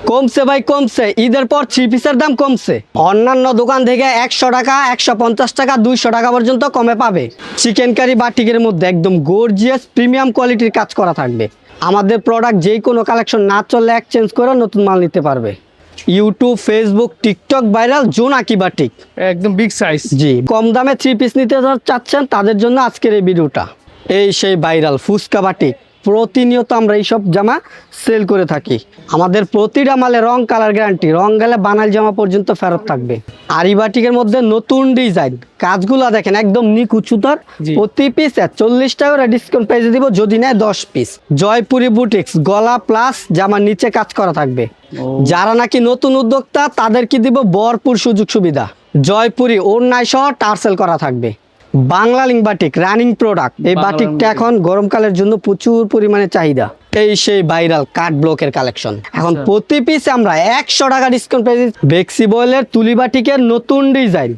কমছে ভাই কমছে, ঈদের পর থ্রি পিসের দাম কমছে। অন্যান্য দোকান থেকে 100 টাকা 150 টাকা 200 টাকা পর্যন্ত কমে পাবে। চিকেন কারি বাটিকের মধ্যে একদম গর্জিয়াস প্রিমিয়াম কোয়ালিটির কাজ করা থাকবে। আমাদের প্রোডাক্ট যেই কোনো কালেকশন না চললে এক্সচেঞ্জ করে নতুন মাল নিতে পারবে। ইউটিউব, ফেসবুক, টিকটক ভাইরাল জোনাকি বাটিক, একদম বিগ সাইজ। জি, কম দামে থ্রি পিস নিতে চাচ্ছেন তাদের জন্য আজকের এই ভিডিওটা। এই সেই ভাইরাল ফুচকা বাটিক, প্রতিনিয়ত আমরা এইসব জামা সেল করে থাকি। আমাদের প্রতিটা মালে রং কালার গ্যারান্টি, রং গেলে বানাল জামা পর্যন্ত ফেরত থাকবে। আরি বাটিকের মধ্যে নতুন ডিজাইন, কাজগুলো দেখেন একদম নিখুঁত সুতার। প্রতি পিস 40 টাকা করে ডিসকাউন্ট প্রাইসে দিব যদি নেয় 10 পিস। জয়পুরি বুটিক্স, গলা প্লাস জামার নিচে কাজ করা থাকবে। যারা নাকি নতুন উদ্যোক্তা তাদেরকে দিব ভরপুর সুযোগ সুবিধা। জয়পুরি ওড়নায় সহ টার্সেল করা থাকবে। Bangla link batik running product, এই বাটিকটা এখন গরমকালের জন্য প্রচুর পরিমাণে চাহিদা। এই সেই ভাইরাল কাট ব্লকের কালেকশন, এখন প্রতি পিসে আমরা 100 টাকা ডিসকাউন্ট পেয়ে দিচ্ছি। বেক্সি বয়েলের তুলি বাটিকের নতুন ডিজাইন,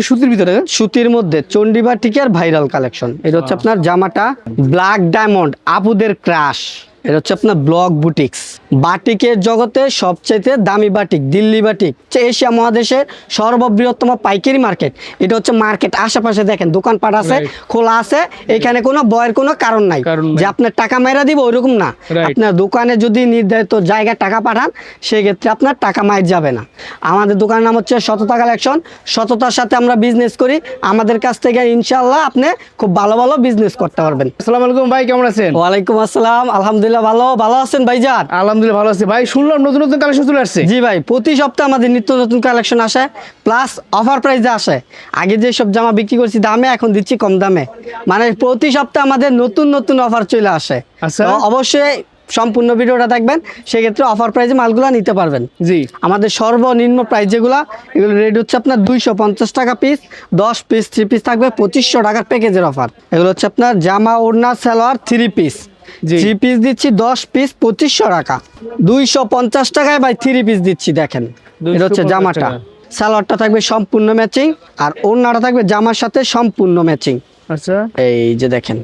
সুতির ভিতরে, সুতির মধ্যে চন্ডী বাটিকের ভাইরাল কালেকশন। এটা হচ্ছে আপনার জামাটা ব্ল্যাক ডায়মন্ড আপুদের ক্রাশ। এটা হচ্ছে আপনার ব্লক বুটিক্স, বাটিকের জগতে সবচেয়ে দামি বাটিক দিল্লি বাটিক, এশিয়া মহাদেশের সর্ববৃহত্তম পাইকারি মার্কেট। এটা হচ্ছে মার্কেট, আশেপাশে দেখেন দোকানপাট আছে, খোলা আছে, এখানে কোনো ভয়ের কোনো কারণ নাই যে আপনার টাকা মাইরা দিব ওইরকম না। আপনার দোকানে যদি নির্ধারিত জায়গায় টাকা পাঠান সেক্ষেত্রে আপনার টাকা মাইর যাবে না। আমাদের দোকানের নাম হচ্ছে সততা কালেকশন, সততার সাথে আমরা বিজনেস করি। আমাদের কাছ থেকে ইনশাআল্লাহ আপনি খুব ভালো ভালো বিজনেস করতে পারবেন। আসসালামু আলাইকুম ভাই, কেমন আছেন? ওয়ালাইকুম আসসালাম, আলহামদুলিল্লাহ ভালো আছেন ভাইজান? আলহামদুলিল্লাহ ভালো আছি ভাই। শুনলাম নতুন নতুন কালেকশন চলে আসছে। জি ভাই, প্রতি সপ্তাহে আমাদের নিত্য নতুন কালেকশন আসে, প্লাস অফার প্রাইসে আসে। আগে যে সব জামা বিক্রি করছি দামে, এখন দিচ্ছি কম দামে। মানে প্রতি সপ্তাহে আমাদের নতুন নতুন অফার চলে আসে। আচ্ছা, অবশ্যই সম্পূর্ণ ভিডিওটা দেখবেন, সেক্ষেত্রে অফার প্রাইসে মালগুলো নিতে পারবেন। জি, আমাদের সর্বনিম্ন প্রাইস যেগুলো, এগুলো রেট হচ্ছে আপনার 250 টাকা পিস। 10 পিস থ্রি পিস থাকবে 2500 টাকার প্যাকেজের অফার। এগুলো হচ্ছে আপনার জামা ওড়না salwar three piece. Three piece দিচ্ছি 10 পিস 2500 টাকা। 250 টাকায় ভাই থ্রি পিস দিচ্ছি। দেখেন এটা হচ্ছে জামাটা, সালোয়ারটা থাকবে সম্পূর্ণ ম্যাচিং, আর ওড়নাটা থাকবে জামার সাথে সম্পূর্ণ ম্যাচিং। আচ্ছা, এই যে দেখেন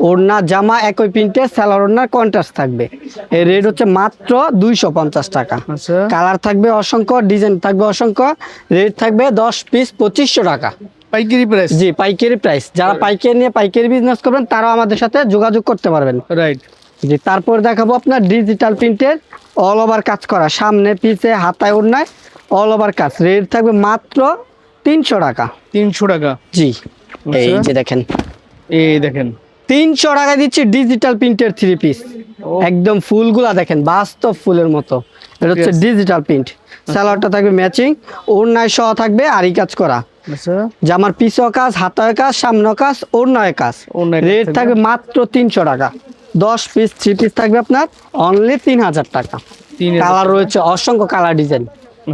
ওড়না জামা একই প্রিন্টের, সালোয়ার ওড়নার কন্ট্রাস্ট থাকবে। এই রেট হচ্ছে মাত্র 250 টাকা। আচ্ছা, কালার থাকবে অসংখ্য, ডিজাইন থাকবে অসংখ্য, রেট থাকবে 10 পিস 2500 টাকা পাইকারি প্রাইস। জি, পাইকারি প্রাইস। যারা পাইকারি নিয়ে পাইকারি বিজনেস করবেন তারাও আমাদের সাথে যোগাযোগ করতে পারবেন। রাইট। জি, তারপর দেখাবো আপনার ডিজিটাল প্রিন্টের অল ওভার কাজ করা, সামনে পিছে হাতায় ওড়নায় অল ওভার কাজ। রেট থাকবে মাত্র 300 টাকা। 300 টাকা? জি, এই যে দেখেন, এই দেখেন 300 টাকা দিচ্ছি ডিজিটাল প্রিন্টের থ্রি পিস। একদম ফুলগুলা দেখেন বাস্তব ফুলের মতো। এটা হচ্ছে ডিজিটাল প্রিন্ট। সালোয়ারটা থাকবে ম্যাচিং, ওড়নায় সহ থাকবে আরি কাজ করা। আচ্ছা, জামার পিছও কাজ, হাতায় কাজ, সামনে কাজ, ওড়নায় কাজ। রেট থাকবে মাত্র 300 টাকা। 10 পিস থ্রি পিস থাকবে আপনার অনলি 3000 টাকা। কালার রয়েছে অসংখ্য কালার ডিজাইন,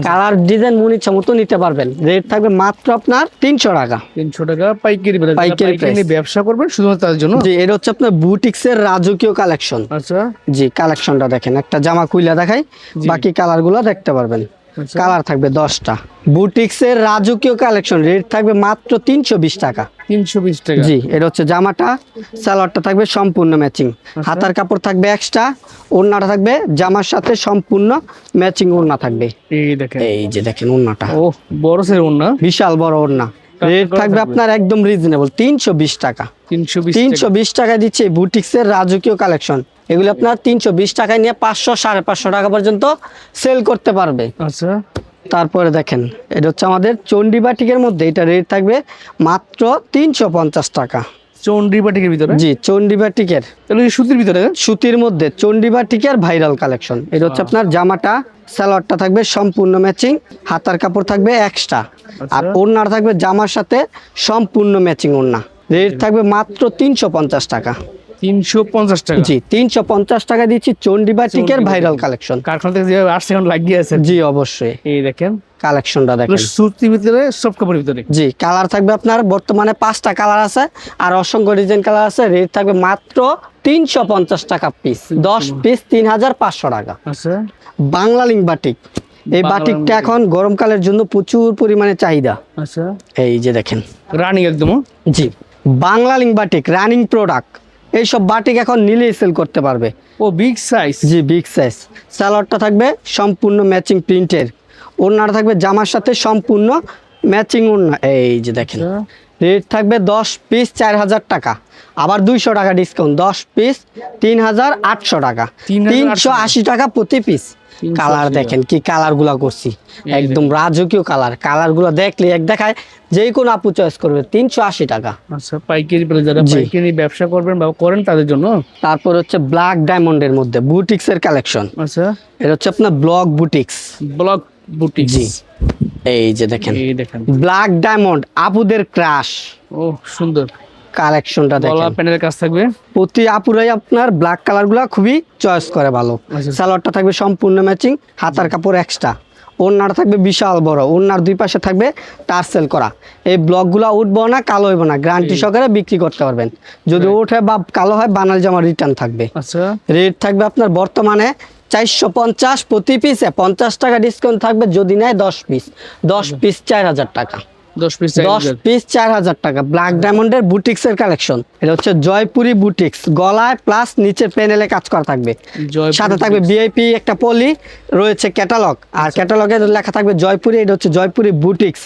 কালার ডিজাইন মন ইচ্ছা মতো নিতে পারবেন। রেট থাকবে মাত্র আপনার 300 টাকা। 300 টাকা পাইকারি প্রাইস। পাইকারি প্রাইস ব্যবসা করবেন শুধুমাত্র তার জন্য। জি, এটা হচ্ছে আপনার বুটিক্সের রাজকীয় কালেকশন। আচ্ছা, জি, কালেকশনটা দেখেন, একটা জামা খুইলা দেখাই, বাকি কালার গুলো দেখতে পারবেন। কালার থাকবে 10টা। বুটিক্সের রাজকীয় কালেকশন, রেট থাকবে মাত্র 320 টাকা। 320 টাকা? জি, এটা হচ্ছে জামাটা, সালোয়ারটা থাকবে সম্পূর্ণ ম্যাচিং, হাতার কাপড় থাকবে এক্সট্রা, ওড়নাটা থাকবে জামার সাথে সম্পূর্ণ ম্যাচিং ওড়না থাকবে। এই দেখেন, এই যে দেখেন ওড়নাটা, ও বড় সাইজ ওড়না, বিশাল বড় ওড়না। রেট থাকবে আপনার একদম রিজনেবল 320 টাকা। 320 টাকায় দিচ্ছে বুটিক্সের রাজকীয় কালেকশন। এগুলো আপনার 320 টাকায় নিয়ে 500 550 টাকা পর্যন্ত সেল করতে পারবে। আচ্ছা, তারপরে দেখেন এটা হচ্ছে আমাদের চন্ডী বাটিকের মধ্যে, এটা রেট থাকবে মাত্র 350 টাকা। চন্ডী বাটিকের ভিতরে? জি, চন্ডী বাটিকের, তাহলে সুতির ভিতরে, সুতির মধ্যে চন্ডী বাটিকের ভাইরাল কালেকশন। এটা হচ্ছে আপনার জামাটা, সালোয়ারটা থাকবে সম্পূর্ণ ম্যাচিং, হাতার কাপড় থাকবে এক্সট্রা, আর ওড়নাটা থাকবে জামার সাথে সম্পূর্ণ ম্যাচিং ওড়না। রেট থাকবে মাত্র 350 টাকা। 350 টাকা? জি, 350 টাকা দিচ্ছি চন্ডী বাটিকের ভাইরাল কালেকশন। কারখানা থেকে যে আসছে এখন লাগিয়ে আছে। জি, অবশ্যই। এই দেখেন কালেকশনটা দেখেন, সুতির ভিতরে সব কাপড়ের ভিতরে। জি, কালার থাকবে আপনার বর্তমানে 5টা কালার আছে, আর অসংখ্য ডিজাইন কালার আছে। রেট থাকবে মাত্র 350 টাকা পিস। 10 পিস 3500 টাকা। আচ্ছা, বাংলা লিঙ্ক বাটিক, এই বাটিকটা এখন গরমকালের জন্য প্রচুর পরিমাণে চাহিদা। আচ্ছা, এই যে দেখেন রানিং একদম। জি, Bangla link batik running product. এইসব বাটিক এখন নিলেই সেল করতে পারবে। ও বিগ সাইজ। জি বিগ সাইজ। সালোয়ারটা থাকবে সম্পূর্ণ ম্যাচিং প্রিন্টের, ওড়নাটা থাকবে জামার সাথে সম্পূর্ণ ম্যাচিং ওড়না। এই যে দেখেন রেট থাকবে 10 পিস 4000 টাকা, আবার 200 টাকা ডিসকাউন্ট, 10 পিস 3800 টাকা, 380 টাকা প্রতি পিস। কালার দেখেন কি কালার গুলা করছি, একদম রাজকীয় কালার। কালার গুলো দেখলে এক দেখায় যে কোনো আপু চয়েস করবে। 380 টাকা। আচ্ছা, পাইকারি পেলে যারা জি। পাইকারি ব্যবসা করবেন বা করেন তাদের জন্য। তারপর হচ্ছে ব্ল্যাক ডায়মন্ডের মধ্যে বুটিক্স এর কালেকশন। আচ্ছা, এটা হচ্ছে আপনার ব্লক বুটিক্স। Block boutique. জি এই যে দেখেন এই দেখেন ব্ল্যাক ডায়মন্ড আপুদের ক্রাশ ও সুন্দর কালেকশনটা গলা দেখেন। প্যানেলের কাজ থাকবে। প্রতি আপুরাই আপনার ব্ল্যাক কালার গুলা খুবই চয়েস করে ভালো। আচ্ছা। সালোয়ারটা থাকবে সম্পূর্ণ ম্যাচিং, হাতার কাপড় এক্সট্রা, ওড়নাটা থাকবে বিশাল বড়, ওড়নার দুই পাশে থাকবে টার্সেল করা। এই ব্লকগুলা উঠবো না, কালো হইব না, গ্যারান্টি সহকারে বিক্রি করতে পারবেন। যদি ওঠে বা কালো হয় বানাল জামা রিটার্ন থাকবে। আচ্ছা, রেট থাকবে আপনার বর্তমানে 450 প্রতি পিসে 50 টাকা ডিসকাউন্ট থাকবে যদি নেয় 10 পিস। 10 পিস 4000 টাকা। 10 পিস 10 পিস 4000 টাকা। ব্ল্যাক ডায়মন্ডের বুটিক্স এর কালেকশন। এটা হচ্ছে জয়পুরি বুটিক্স, গলায় প্লাস নিচের প্যানেলে কাজ করা থাকবে। সাথে থাকবে ভিআইপি একটা পলি রয়েছে ক্যাটালগ, আর ক্যাটালগে লেখা থাকবে জয়পুরি। এটা হচ্ছে জয়পুরি বুটিক্স,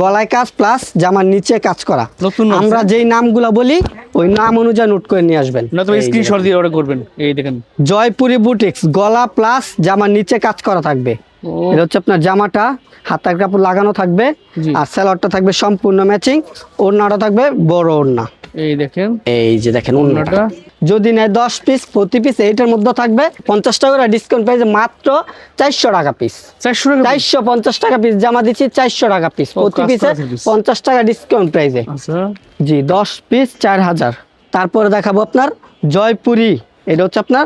গলায় কাজ প্লাস জামার নিচে কাজ করা। নতুন নাম আমরা যেই নামগুলো বলি ওই নাম অনুযায়ী নোট করে নিয়ে আসবেন। না তো স্ক্রিনশট দিয়ে অর্ডার করবেন। এই দেখেন জয়পুরি বুটিক্স, গলা প্লাস জামার নিচে কাজ করা থাকবে। ও এটা হচ্ছে আপনার জামাটা হাতার কাপড় লাগানো থাকবে, জি। আর সালোয়ারটা থাকবে সম্পূর্ণ ম্যাচিং, ওড়নাটা থাকবে বড় ওড়না। এই দেখেন এই যে দেখেন ওড়নাটা ওড়নাটা। যদি নেয় 10 পিস প্রতি পিস এইটার মধ্যে থাকবে 50 টাকা করে ডিসকাউন্ট প্রাইসে মাত্র 400 টাকা পিস। 400 টাকা। 450 টাকা পিস জামা দিচ্ছি 400 টাকা পিস ও, প্রতি পিসে customer service। 50 টাকা ডিসকাউন্ট প্রাইসে। আচ্ছা, জি 10 পিস 4000। তারপরে দেখাবো আপনার জয়পুরি। এটা হচ্ছে আপনার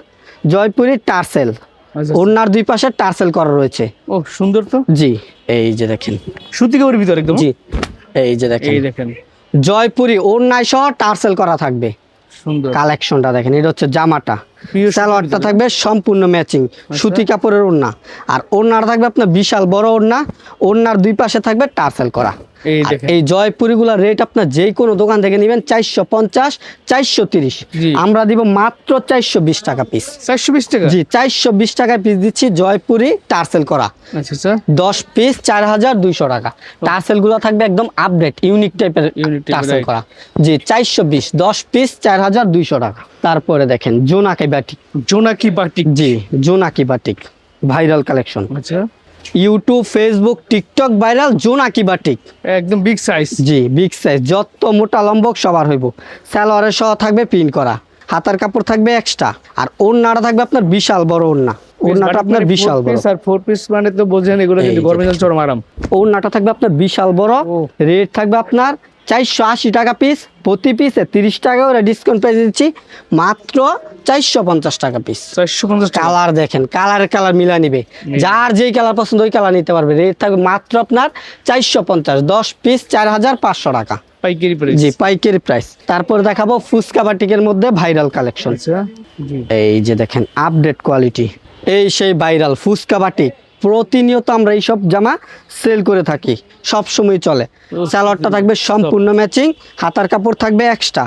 জয়পুরি টার্সেল, আচ্ছা। ওড়নার দুই পাশে টার্সেল করা রয়েছে। ও সুন্দর তো। জি এই যে দেখেন। সুতি কাপড়ের ভিতরে একদম। জি এই যে দেখেন এই দেখেন জয়পুরি ওড়নায় সহ টার্সেল করা থাকবে। সুন্দর কালেকশনটা দেখেন। এটা হচ্ছে জামাটা, Pure সালোয়ারটা সুতির থাকবে সম্পূর্ণ ম্যাচিং সুতি কাপড়ের ওড়না, আর ওড়নাটা থাকবে আপনার বিশাল বড় ওড়না, ওড়নার দুই পাশে থাকবে টার্সেল করা। এই আর দেখেন এই জয়পুরি গুলার রেট আপনার যে কোনো দোকান থেকে নেবেন 450 430, জি। আমরা দিব মাত্র 420 টাকা পিস। 420 টাকা। জি 420 টাকায় পিস দিচ্ছি জয়পুরি টার্সেল করা। আচ্ছা আচ্ছা 10 পিস 4200 টাকা। টার্সেল গুলো থাকবে একদম আপডেট ইউনিক টাইপের Unique type-এর, টার্সেল right. করা। জি 420, 10 পিস 4200 টাকা। তারপরে দেখেন জোনাকি বাটিক। জোনাকি বাটিক। জি জোনাকি বাটিক ভাইরাল কালেকশন। আচ্ছা, ইউটিউব ফেসবুক টিকটক ভাইরাল জোনাকি বাটিক। একদম বিগ সাইজ। জি বিগ সাইজ, যত মোটা লম্বক সবার হইব। সালোয়ারের সহ থাকবে প্রিন্ট করা, হাতার কাপড় থাকবে এক্সট্রা, আর ওড়নাটা থাকবে আপনার বিশাল বড় ওড়না। ওড়নাটা আপনার বিশাল বড়। আর 4 পিস মানে তো বোঝেন এগুলো এই কিন্তু যে গরমে চরম আরাম। ওড়নাটা থাকবে আপনার বিশাল বড়। ও। রেট থাকবে আপনার 480 টাকা পিস, প্রতি পিসে 30 টাকা করে ডিসকাউন্ট প্রাইস দিচ্ছি মাত্র 450 টাকা পিস। 450 টাকা। কালার দেখেন, কালার মিলা নিবে, যার যেই কালার পছন্দ ওই কালার নিতে পারবে। রেট থাকবে মাত্র আপনার 450, 10 পিস 4500 টাকা। পাইকারি প্রাইস। জি পাইকারি প্রাইস। তারপরে দেখাবো ফুচকা বাটিকের মধ্যে ভাইরাল কালেকশন। আচ্ছা, জি। এই যে দেখেন আপডেট কোয়ালিটি, এই সেই ভাইরাল ফুচকা বাটিক। প্রতিনিয়ত আমরা এইসব জামা সেল করে থাকি, সব সময় চলে। সালোয়ারটা থাকবে সম্পূর্ণ ম্যাচিং, হাতার কাপড় থাকবে এক্সট্রা,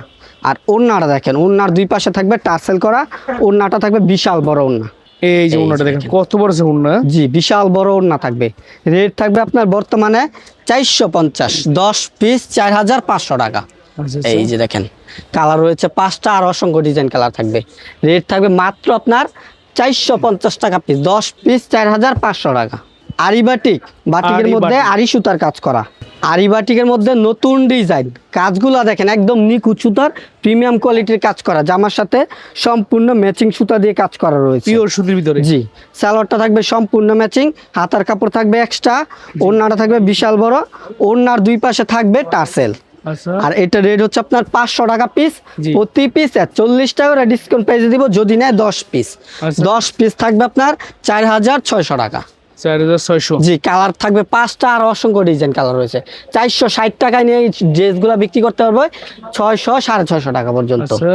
আর ওড়নাটা দেখেন ওড়নার দুই পাশে থাকবে টার্সেল করা, ওড়নাটা থাকবে বিশাল বড় ওড়না। এই যে ওন্নাটা দেখেন কত বড় আছে ওন্না। জি বিশাল বড় ওড়না থাকবে। রেট থাকবে আপনার বর্তমানে 450, 10 পিস 4500 টাকা। আচ্ছা এই যে দেখেন কালার রয়েছে 5টা, আর অসংখ্য ডিজাইন কালার থাকবে। রেট থাকবে মাত্র আপনার 450 টাকা পিস, 10 পিস 4500 টাকা। আরি বাটিক, বাটিকের আরি মধ্যে বাটিক। আরি সুতার কাজ করা। আরি বাটিকের মধ্যে নতুন ডিজাইন, কাজগুলো দেখেন একদম নিখুঁত সুতার প্রিমিয়াম কোয়ালিটির কাজ করা, জামার সাথে সম্পূর্ণ ম্যাচিং সুতা দিয়ে কাজ করা রয়েছে। পিওর সুতির ভিতরে। জি সালোয়ারটা থাকবে সম্পূর্ণ ম্যাচিং, হাতার কাপড় থাকবে এক্সট্রা, ওড়নাটা থাকবে বিশাল বড়, ওড়নার দুই পাশে থাকবে টার্সেল। আচ্ছা, আর এটা রেট হচ্ছে আপনার 500 টাকা পিস, জি। প্রতি পিস 40 টাকা করে ডিসকাউন্ট প্রাইসে দিব যদি নেয় 10 পিস। আচ্ছা। 10 পিস থাকবে আপনার 4600 টাকা। 4600। জি কালার থাকবে 5টা, আর অসংখ্য ডিজাইন কালার রয়েছে। 460 টাকায় নিয়ে এই ড্রেসগুলো বিক্রি করতে পারবো 600 650 টাকা পর্যন্ত। আচ্ছা,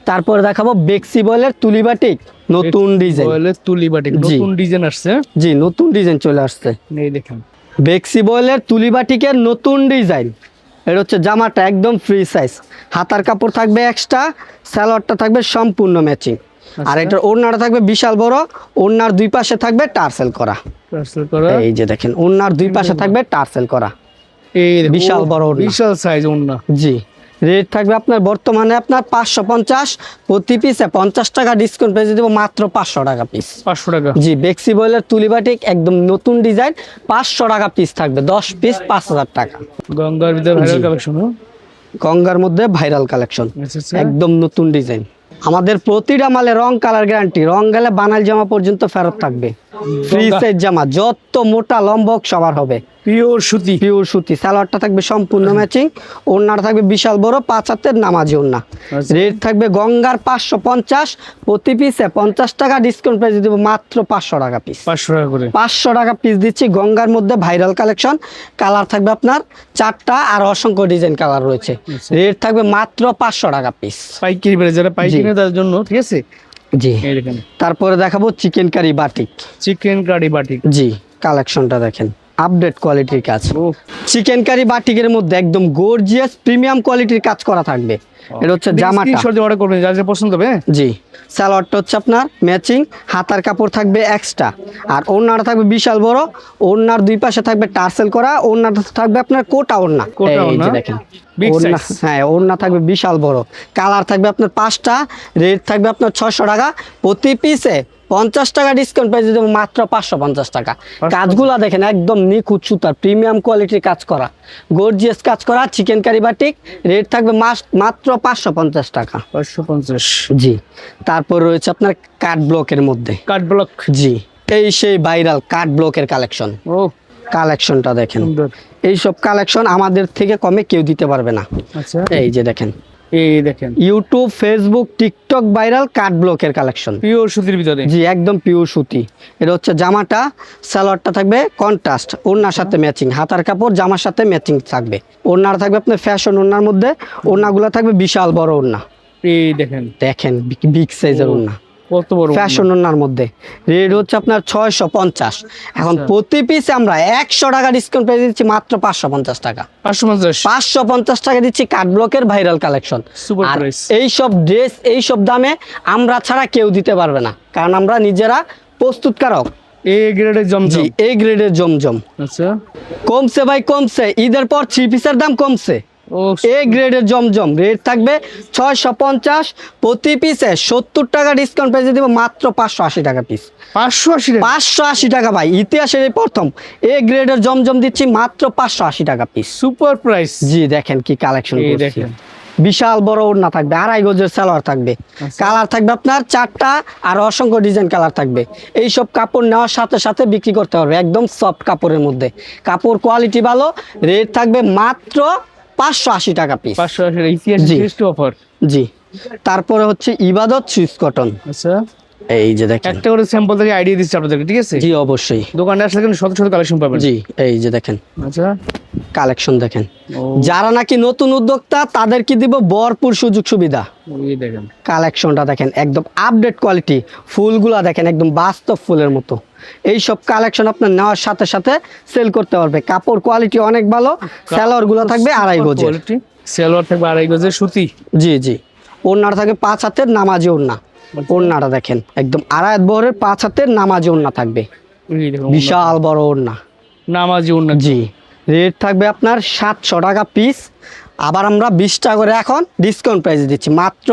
তারপরে দেখাবো বেক্সি বয়েলের তুলি বাটিক, নতুন ডিজাইন। বয়েলের তুলি বাটিক জি। নতুন ডিজাইন আসছে। জি নতুন ডিজাইন চলে আসছে। এই দেখেন বেক্সি বয়েলের তুলি বাটিকের নতুন ডিজাইন, এটা হচ্ছে জামাটা একদম ফ্রি সাইজ, হাতার কাপড় থাকবে এক্সট্রা, সালোয়ারটা থাকবে সম্পূর্ণ ম্যাচিং। আর এটার ওড়নাটা থাকবে বিশাল বড়, ওড়নার দুই পাশে থাকবে টার্সেল করা। পার্সেল করা। এই যে দেখেন ওড়নার দুই পাশে থাকবে টার্সেল করা, এই দেখো, বিশাল বড় ওড়না। বিশাল সাইজ ওড়না। জি, রেট থাকবে আপনার বর্তমানে আপনার 550, প্রতি পিসে 50 টাকা ডিসকাউন্ট পেয়ে দেবো মাত্র 500 টাকা পিস। 500 টাকা। জি, বেক্সি বয়েলের তুলি বাটিক একদম নতুন ডিজাইন, 500 টাকা পিস থাকবে, 10 পিস 5000 টাকা। গঙ্গার ভিতরে ভাইরাল কালেকশন। গঙ্গার মধ্যে ভাইরাল কালেকশন, আচ্ছা আচ্ছা। একদম নতুন ডিজাইন। আমাদের প্রতিটা মালে রং কালার গ্যারান্টি, রং গেলে বানাল জামা পর্যন্ত ফেরত থাকবে। ফ্রি সাইজ জামা, যত মোটা লম্বা হোক সবার হবে, পিওর সুতি। পিওর সুতি। সালোয়ারটা থাকবে সম্পূর্ণ ম্যাচিং, ওড়নাটা থাকবে বিশাল বড় 5 হাতের নামাজি ওড়না। আচ্ছা। রেট থাকবে গঙ্গার 550, প্রতি পিসে 50 টাকা ডিসকাউন্ট পেয়ে দেবো মাত্র 500 টাকা পিস। 500 টাকা করে। 500 টাকা পিস দিচ্ছি। গঙ্গার মধ্যে ভাইরাল কালেকশন, কালার থাকবে আপনার 4টা আর অসংখ্য ডিজাইন কালার রয়েছে। রেট থাকবে মাত্র 500 টাকা পিস। পাইকারি বেড়ে যারা পাইকারি নেয় তাদের জন্য, ঠিক আছে। জি, এই দেখেন তারপরে দেখাবো chicken curry batik. Chicken curry batik. জি, কালেকশনটা দেখেন, আপডেট কোয়ালিটির কাজ। ও চিকেন কারি বাটিকের মধ্যে একদম গর্জিয়াস প্রিমিয়াম কোয়ালিটির কাজ করা থাকবে। এটা হচ্ছে জামাটা। স্ক্রিনশট দিয়ে অর্ডার করবেন, যা যা পছন্দ হবে। জি, সালোয়ারটা হচ্ছে আপনার ম্যাচিং, হাতার কাপড় থাকবে এক্সট্রা, আর ওড়নাটা থাকবে বিশাল বড়, ওড়নার দুই পাশে থাকবে টার্সেল করা, ওড়নাটা থাকবে আপনার কোটা ওড়না। কোটা এই ওড়না, যে দেখেন big ওড়না, size। হ্যাঁ ওড়না থাকবে বিশাল বড়, কালার থাকবে আপনার 5টা, রেট থাকবে আপনার 600 টাকা, প্রতি পিসে 50 টাকা ডিসকাউন্ট পেয়ে দেবো মাত্র 550 টাকা। কাজগুলা দেখেন একদম নিখুঁত সুতার প্রিমিয়াম কোয়ালিটির কাজ করা, গর্জিয়াস কাজ করা চিকেন কারি বাটিক। রেট থাকবে মাত্র 550 টাকা। 550। জি, তারপর রয়েছে আপনার কাট ব্লকের মধ্যে। কাট ব্লক। জি, এই সেই ভাইরাল কাট ব্লকের কালেকশন। ও কালেকশনটা দেখেন, সুন্দর। এইসব কালেকশন আমাদের থেকে কমে কেউ দিতে পারবে না। আচ্ছা, এই যে দেখেন এই দেখেন ইউটিউব, ফেসবুক, টিকটক ভাইরাল কাট ব্লকের কালেকশন। পিওর সুতির ভিতরে। জি, একদম পিওর সুতি। এটা হচ্ছে জামাটা, সালোয়ারটা থাকবে কন্ট্রাস্ট, ওড়নার সাথে ম্যাচিং, হাতার কাপড় জামার সাথে ম্যাচিং থাকবে। ওড়নাটা থাকবে আপনার ফ্যাশন ওড়নার মধ্যে, ওড়নাগুলো থাকবে বিশাল বড় ওড়না। এই দেখেন দেখেন বিগ সাইজের ওড়না, কত বড় ফ্যাশন ওড়নার মধ্যে। রেট হচ্ছে আপনার 650। এখন আচ্ছা। প্রতি পিসে আমরা 100 টাকা ডিসকাউন্ট পেয়ে দিচ্ছি মাত্র 550 টাকা। 550। 550 টাকা দিচ্ছি কাট ব্লকের ভাইরাল কালেকশন। Super আর price। এইসব ড্রেস এইসব দামে আমরা ছাড়া কেউ দিতে পারবে না, কারণ আমরা নিজেরা প্রস্তুতকারক। এ গ্রেডের জি, জমজম। এই গ্রেডের জমজম। আচ্ছা। কমছে ভাই কমছে, ঈদের পর 3 পিসের দাম কমছে। ও এ গ্রেডের জমজম, রেট থাকবে 650, প্রতি পিসে 70 টাকা ডিসকাউন্ট পেয়ে দিব মাত্র 580 টাকা পিস। 580 টাকা। 580 টাকা ভাই, ইতিহাসের এই প্রথম এ গ্রেডের জমজম দিচ্ছি মাত্র 580 টাকা পিস। Super price. জি, দেখেন কি কালেকশন এই করছি। দেখেন। বিশাল বড় ওড়না থাকবে, 2.5 গজের সালোয়ার থাকবে, কালার থাকবে আপনার 4টা আর অসংখ্য ডিজাইন কালার থাকবে। এই সব কাপড় নেওয়ার সাথে সাথে বিক্রি করতে পারবে, একদম সফট কাপড়ের মধ্যে, কাপড় কোয়ালিটি ভালো। রেট থাকবে মাত্র 580 টাকা পিস। 580 ইতিহাস জি। শ্রেষ্ঠ অফার। জি, তারপরে হচ্ছে ইবাদত সুইস কটন। আচ্ছা, এই যে দেখেন, একটা করে স্যাম্পল থেকে আইডিয়া দিচ্ছি আপনাদেরকে, ঠিক আছে। জি অবশ্যই। দোকানে আসলে কিন্তু শত শত কালেকশন পাবেন। জি, এই যে দেখেন আচ্ছা। কালেকশন দেখেন। ও যারা নাকি নতুন উদ্যোক্তা তাদেরকে দিব ভরপুর সুযোগ সুবিধা। এই দেখেন। কালেকশনটা দেখেন, একদম আপডেট কোয়ালিটি, ফুলগুলা দেখেন একদম বাস্তব ফুলের মতো। এই সব কালেকশন আপনার নেওয়ার সাথে সাথে সেল করতে পারবে। কাপড় কোয়ালিটি অনেক ভালো, সালোয়ার গুলো থাকবে 2.5 গজের। কোয়ালিটি সালোয়ার থাকবে 2.5 গজের সুতি। জি জি, ওড়নাটা থাকবে 5 হাতের নামাজি ওড়না। ওড়নাটা দেখেন একদম 2.5 বহরের 5 হাতের নামাজি ওড়না থাকবে, এই দেখুন বিশাল বড় ওড়না। নামাজি ওড়না। জি, রেট থাকবে আপনার 700 টাকা পিস। আবার আমরা 20 টাকা করে এখন ডিসকাউন্ট প্রাইসে দিচ্ছি মাত্র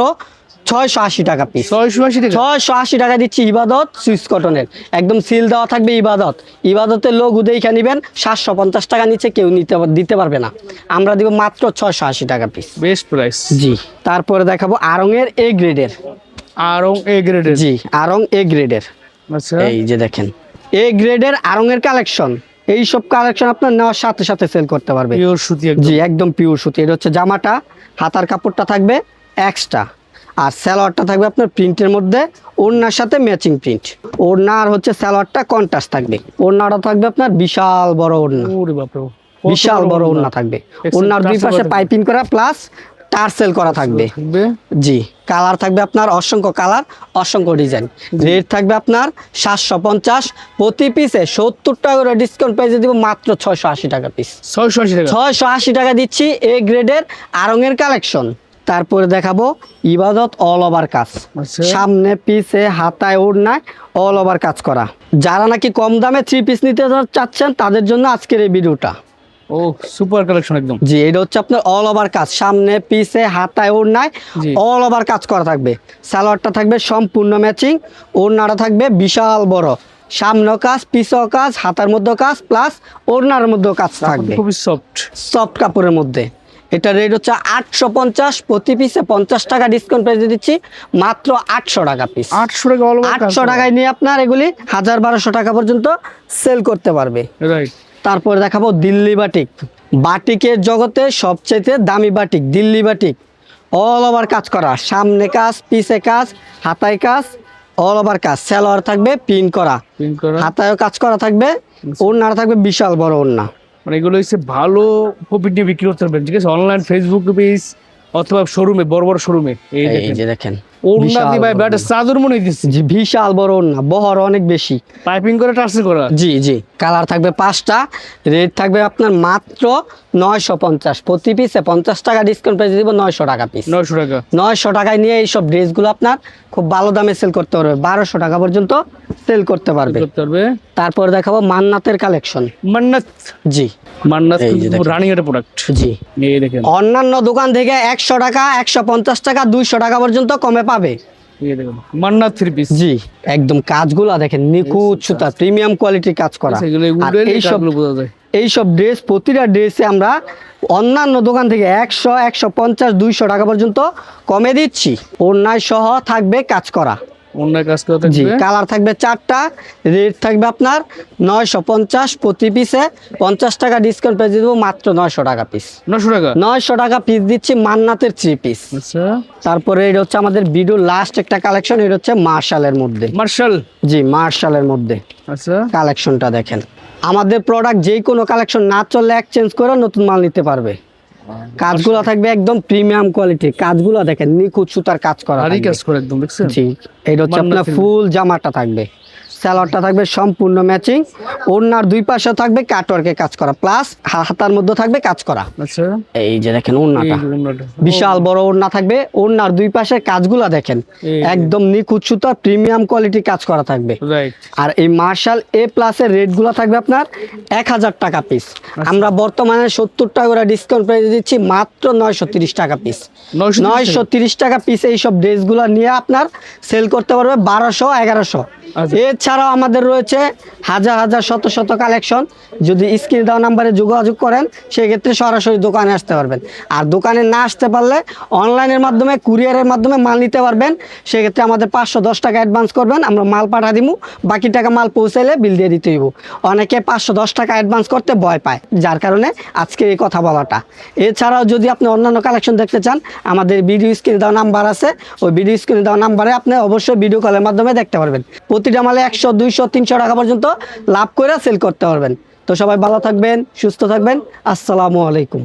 680 টাকা পিস। 680 টাকা। 680 টাকা দিচ্ছি ইবাদত সুইস কটনের, একদম সিল দেওয়া থাকবে ইবাদত। ইবাদতের লোগো দেখে নেবেন, 750 টাকা নিচে কেউ দিতে পারবে না, আমরা দিব মাত্র 680 টাকা পিস। Best price. জি, তারপরে দেখাবো আরঙের এ গ্রেডের। আরং এ গ্রেডের। জি, আরং এ গ্রেডের। আচ্ছা। এই যে দেখেন এ গ্রেডের আরঙের কালেকশন। এই সব কালেকশন আপনার নেওয়ার সাথে সাথে সেল করতে পারবে। পিওর সুতি একদম। জি, একদম পিওর সুতি। এটা হচ্ছে জামাটা, হাতার কাপড়টা থাকবে এক্সট্রা, আর সালোয়ারটা থাকবে আপনার প্রিন্টের মধ্যে, ওড়নার সাথে ম্যাচিং প্রিন্ট। ওড়না আর হচ্ছে সালোয়ারটা কন্ট্রাস্ট থাকবে। ওড়নাটা থাকবে আপনার বিশাল বড় ওড়না, ওরে বাপ রে। বিশাল বড় ওড়না থাকবে। ওড়নার দুই পাশে পাইপিং করা প্লাস টার্সেল করা থাকবে। থাকবে জি, কালার থাকবে আপনার অসংখ্য কালার, অসংখ্য ডিজাইন। রেট থাকবে আপনার 750, প্রতি পিসে 70 টাকা করে ডিসকাউন্ট প্রাইসে দিব মাত্র 680 টাকা পিস। 680 টাকা। 680 টাকা দিচ্ছি এ গ্রেডের আড়ং-এর কালেকশন। তারপরে দেখাবো ইবাদত অল ওভার কাজ, আচ্ছা। সামনে পিছে হাতায় ওড়নায় অল ওভার কাজ করা। যারা নাকি কম দামে 3 পিস নিতে চাচ্ছেন তাদের জন্য আজকের এই ভিডিওটা। ও সুপার কালেকশন একদম। জি, এটা হচ্ছে আপনার অল ওভার কাজ, সামনে পিছে হাতায় ওড়নায় জি। অল ওভার কাজ করা থাকবে। সালোয়ারটা থাকবে সম্পূর্ণ ম্যাচিং, ওড়নাটা থাকবে বিশাল বড়, সামনেও কাজ পিছেও কাজ, হাতার মধ্যেও কাজ প্লাস ওড়নার মধ্যেও কাজ থাকবে, খুবই সফট। সফট কাপড়ের মধ্যে। এটা রেট হচ্ছে 850, প্রতি পিসে 50 টাকা ডিসকাউন্ট প্রাইসে দিচ্ছি মাত্র 800 টাকা পিস। 800 টাকা অল ওভার কাজ। 800 টাকায় নিয়ে আপনার এগুলি 1000-1200 টাকা পর্যন্ত সেল করতে পারবে। রাইট। তারপরে দেখাবো দিল্লি বাটিক। বাটিকের জগতে সবচেয়ে দামি batik Delhi batik, all over কাজ করা, সামনে কাজ পিছে কাজ হাতায় কাজ, অল ওভার কাজ। সালোয়ার থাকবে পিন করা, প্রিন্ট করা। হাতায়ও কাজ করা থাকবে, ওড়নাটা থাকবে বিশাল বড় ওড়না। মানে এগুলো হচ্ছে ভালো প্রফিট নিয়ে বিক্রি করতে পারবেন, ঠিক আছে? অনলাইন ফেসবুক পেজ অথবা শোরুমে, বড় বড় শোরুমে। এই এই দেখেন যে দেখেন ওড়না বিশাল দিয়ে ভাই বড় ব্যাটা চাদর মনে হইতেছে। জি, বিশাল বড় ওড়না, বহর অনেক বেশি। পাইপিং করে টার্সেল করা। জি জি, কালার থাকবে 5টা, রেট থাকবে আপনার মাত্র 950, প্রতি পিসে 50 টাকা ডিসকাউন্ট প্রাইসে দিব 900 টাকা পিস। 900 টাকা। 900 টাকায় নিয়ে এইসব ড্রেসগুলো আপনার খুব ভালো দামে সেল করতে পারবে, 1200 টাকা পর্যন্ত সেল করতে পারবে। করতে পারবে। তারপর দেখাবো মান্নাতের কালেকশন। মান্নাত। জি মান্নাত এই যে দেখেন। রানিং এর প্রোডাক্ট। জি, এই দেখেন। অন্যান্য দোকান থেকে 100 টাকা 150 টাকা 200 টাকা পর্যন্ত কমে পাবে। এই দেখেন মান্নাত 3 পিস। জি, একদম কাজগুলো দেখেন নিখুঁত সুতা, প্রিমিয়াম কোয়ালিটির কাজ করা। এগুলো আর উডের এইসব কাজগুলো বোঝা যায়। এইসব ড্রেস প্রতিটা ড্রেসে আমরা অন্যান্য দোকান থেকে 100 150 200 টাকা পর্যন্ত কমে দিচ্ছি। ওড়নায় সহ থাকবে কাজ করা। অন্য কাজ করা জি, থাকবে। কালার থাকবে 4টা, রেট থাকবে আপনার 950, প্রতি পিসে 50 টাকা ডিসকাউন্ট পেয়ে দেবো মাত্র 900 টাকা পিস। 900 টাকা। 900 টাকা পিস দিচ্ছি মান্নাতের 3 পিস। আচ্ছা। তারপরে এটা হচ্ছে আমাদের ভিডিও লাস্ট একটা কালেকশন, এটা হচ্ছে মার্শালের মধ্যে। মার্শাল। জি, মার্শালের মধ্যে আচ্ছা। কালেকশনটা দেখেন। আমাদের প্রোডাক্ট যেই কোনো কালেকশন না চললে এক্সচেঞ্জ করে নতুন মাল নিতে পারবে। কাজগুলো থাকবে একদম প্রিমিয়াম কোয়ালিটি, কাজগুলো দেখেন নিখুঁত সুতার কাজ করা ভারী থাকবে। কাজ করে একদম, দেখছেন? জি, এটা হচ্ছে আপনার মান্নাতের। ফুল জামাটা থাকবে, সালোয়ারটা থাকবে সম্পূর্ণ ম্যাচিং, ওড়নার দুই পাশে থাকবে কাটওয়ার্কে কাজ করা প্লাস হাতার মধ্যে থাকবে কাজ করা। আচ্ছা। এই যে দেখেন এই ওড়নাটা, যে ওড়নাটা। বিশাল বড় ওড়না থাকবে, ওড়নার দুই পাশের কাজগুলো দেখেন এই যে। একদম নিখুঁত সুতার প্রিমিয়াম কোয়ালিটি কাজ করা থাকবে। রাইট। আর এই মার্শাল এ প্লাসের রেটগুলো থাকবে আপনার 1000 টাকা পিস। আমরা বর্তমানে 70 টাকা করে ডিসকাউন্ট প্রাইসে দিচ্ছি মাত্র 930 টাকা পিস। 930 টাকা পিস এইসব ড্রেসগুলো নিয়ে আপনার সেল করতে পারবে 1200 1100। আচ্ছা। এছাড়াও আমাদের রয়েছে হাজার হাজার শত শত কালেকশন। যদি স্ক্রিনে দেওয়া নাম্বারে যোগাযোগ করেন সেক্ষেত্রে সরাসরি দোকানে আসতে পারবেন। আর দোকানে না আসতে পারলে অনলাইনের মাধ্যমে কুরিয়ারের মাধ্যমে মাল নিতে পারবেন। সেক্ষেত্রে আমাদের 510 টাকা অ্যাডভান্স করবেন, আমরা মাল পাঠা দিব, বাকি টাকা মাল পৌঁছাইলে বিল দিয়ে দিতে হইব। অনেকে 510 টাকা অ্যাডভান্স করতে ভয় পায়, যার কারণে আজকে এই কথা বলাটা। এছাড়াও যদি আপনি অন্যান্য কালেকশন দেখতে চান আমাদের ভিডিও স্ক্রিনে দেওয়া নাম্বার আছে, ওই ভিডিও স্ক্রিনে দেওয়া নাম্বারে আপনি অবশ্যই ভিডিও কলের মাধ্যমে দেখতে পারবেন। প্রতিটা মালে 100 200 300 টাকা পর্যন্ত লাভ করে সেল করতে পারবেন। তো সবাই ভালো থাকবেন, সুস্থ থাকবেন, আসসালামু আলাইকুম।